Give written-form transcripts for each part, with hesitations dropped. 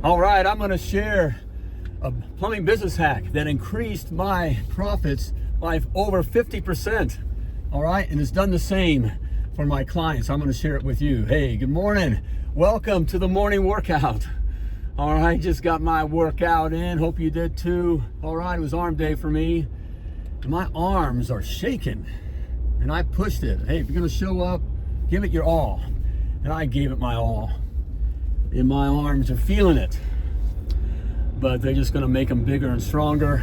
All right, I'm going to share a plumbing business hack that increased my profits by over 50%. All right, and it's done the same for my clients. I'm going to share it with you. Hey, good morning. Welcome to the morning workout. All right, just got my workout in. Hope you did too. All right, it was arm day for me. My arms are shaking, and I pushed it. Hey, if you're going to show up, give it your all. And I gave it my all. And my arms are feeling it, but they're just going to make them bigger and stronger.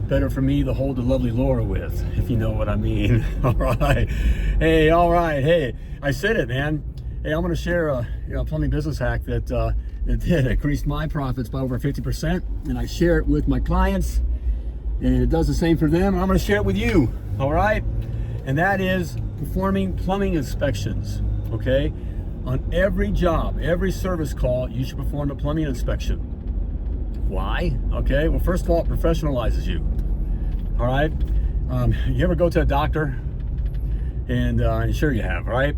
Better for me to hold the lovely Laura with, if you know what I mean. All right. Hey, all right. Hey, I said it, man. Hey, I'm going to share a plumbing business hack that did increase my profits by over 50%, and I share it with my clients, and it does the same for them. And I'm going to share it with you. All right. And that is performing plumbing inspections. Okay. On every job, every service call, you should perform a plumbing inspection. Why? Okay, well, first of all, it professionalizes you. All right, you ever go to a doctor, and sure you have, right?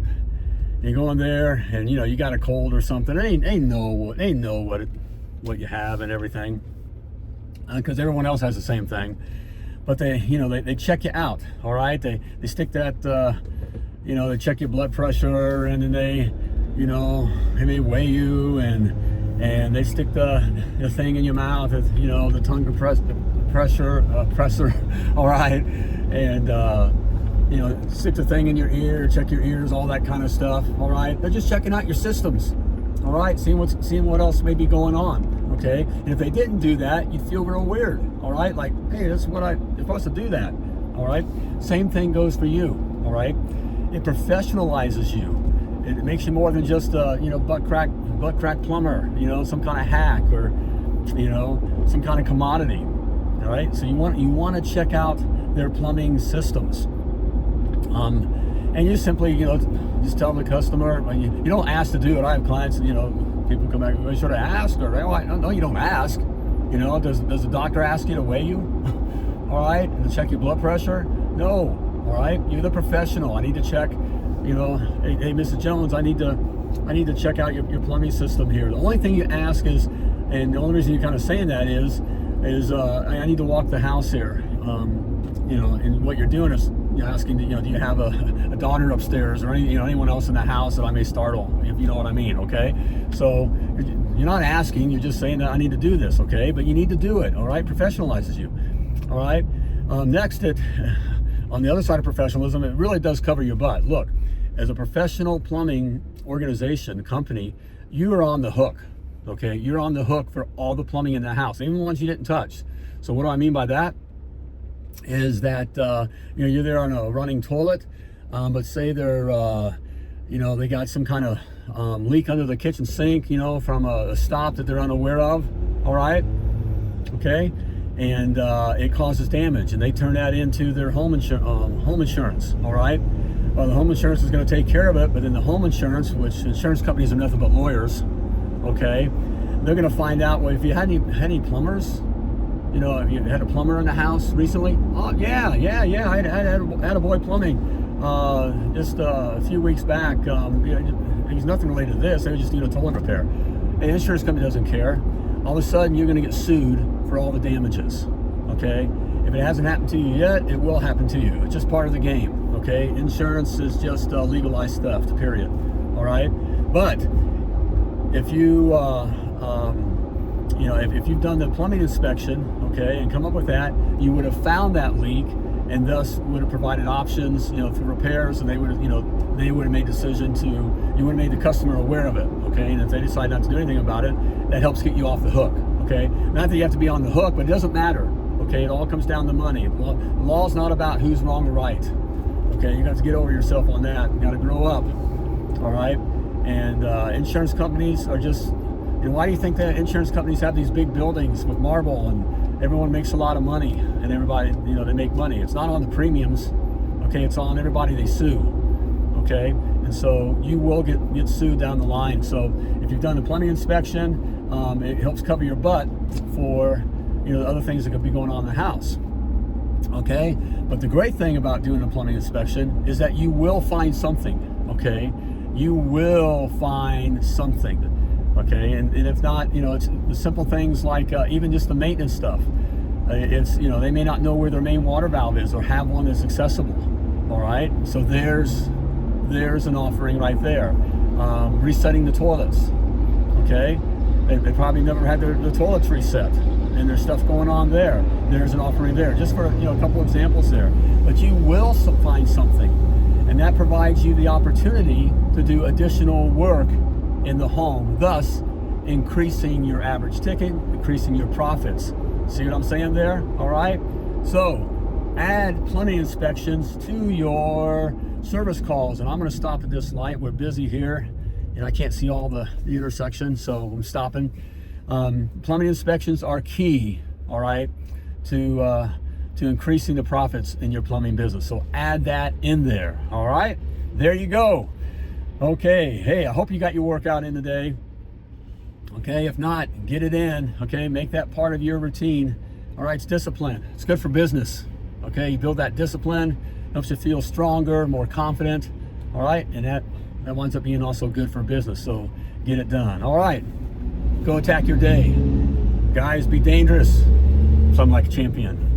You go in there, and you got a cold or something. They know what you have and everything, because everyone else has the same thing. But they check you out. All right, they stick that they check your blood pressure, and then they may weigh you, and they stick the thing in your mouth, the tongue compressor, all right, and stick the thing in your ear, check your ears, all that kind of stuff. All right, they're just checking out your systems. All right, seeing what else may be going on. Okay, and if they didn't do that, you'd feel real weird. All right, like, hey, that's what you're supposed to do that. All right, same thing goes for you. All right, it professionalizes you. It makes you more than just butt crack plumber, some kind of hack, or some kind of commodity. All right, so you want to check out their plumbing systems, and you simply just tell the customer. You don't ask to do it. I have clients, people come back, should I ask? Or no, you don't ask. Does the doctor ask you to weigh you? All right, and to check your blood pressure? No. All right, you're the professional. I need to check. Hey, Mrs. Jones, I need to check out your plumbing system here. The only thing you ask is, and the only reason you're kind of saying that is I need to walk the house here. And what you're doing is you're asking, do you have a daughter upstairs, or anyone else in the house that I may startle, if you know what I mean, okay? So you're not asking, you're just saying that I need to do this, okay? But you need to do it, all right? Professionalizes you, all right? Next, on the other side of professionalism, it really does cover your butt. Look, as a professional plumbing organization, company, you are on the hook, okay? You're on the hook for all the plumbing in the house, even the ones you didn't touch. So what do I mean by that? Is that, you're there on a running toilet, but say they're, they got some kind of leak under the kitchen sink, from a stop that they're unaware of, all right? Okay? And it causes damage, and they turn that into their home insurance, all right? Well, the home insurance is going to take care of it, but then the home insurance, which insurance companies are nothing but lawyers, okay, they're going to find out, well, if you had any plumbers, if you had a plumber in the house recently, oh, yeah, I had a boy plumbing just a few weeks back. It was nothing related to this. They were just toilet repair. And the insurance company doesn't care. All of a sudden, you're going to get sued for all the damages, okay? If it hasn't happened to you yet, it will happen to you. It's just part of the game, okay? Insurance is just legalized theft, period, all right? But if you, if you've done the plumbing inspection, okay, and come up with that, you would have found that leak, and thus would have provided options, for repairs, and they would have made decision to, you would have made the customer aware of it, okay? And if they decide not to do anything about it, that helps get you off the hook, okay? Not that you have to be on the hook, but it doesn't matter, okay? It all comes down to money. Law's not about who's wrong or right, okay? You got to get over yourself on that. You got to grow up, all right? And insurance companies are just, why do you think that insurance companies have these big buildings with marble, and everyone makes a lot of money, and everybody, they make money? It's not on the premiums, okay? It's on everybody they sue, okay? And so you will get sued down the line. So if you've done the plumbing inspection, it helps cover your butt for other things that could be going on in the house, okay? But the great thing about doing a plumbing inspection is that you will find something, okay? You will find something. Okay, and if not, it's the simple things like even just the maintenance stuff. It's, they may not know where their main water valve is or have one that's accessible. All right, so there's an offering right there. Resetting the toilets. Okay, they probably never had the toilets reset, and there's stuff going on there. There's an offering there, just for a couple examples there. But you will find something, and that provides you the opportunity to do additional work in the home, thus increasing your average ticket, increasing your profits. See what I'm saying there? All right, so add plumbing inspections to your service calls. And I'm going to stop at this light. We're busy here and I can't see all the intersection, so I'm stopping. Plumbing inspections are key, all right, to increasing the profits in your plumbing business. So add that in there. All right, there you go. Okay, hey, I hope you got your workout in today. Okay, if not, get it in. Okay, make that part of your routine. All right, it's discipline. It's good for business. Okay, you build that discipline, helps you feel stronger, more confident. All right, and that winds up being also good for business. So get it done. All right, go attack your day. Guys, be dangerous. Plumb like a champion.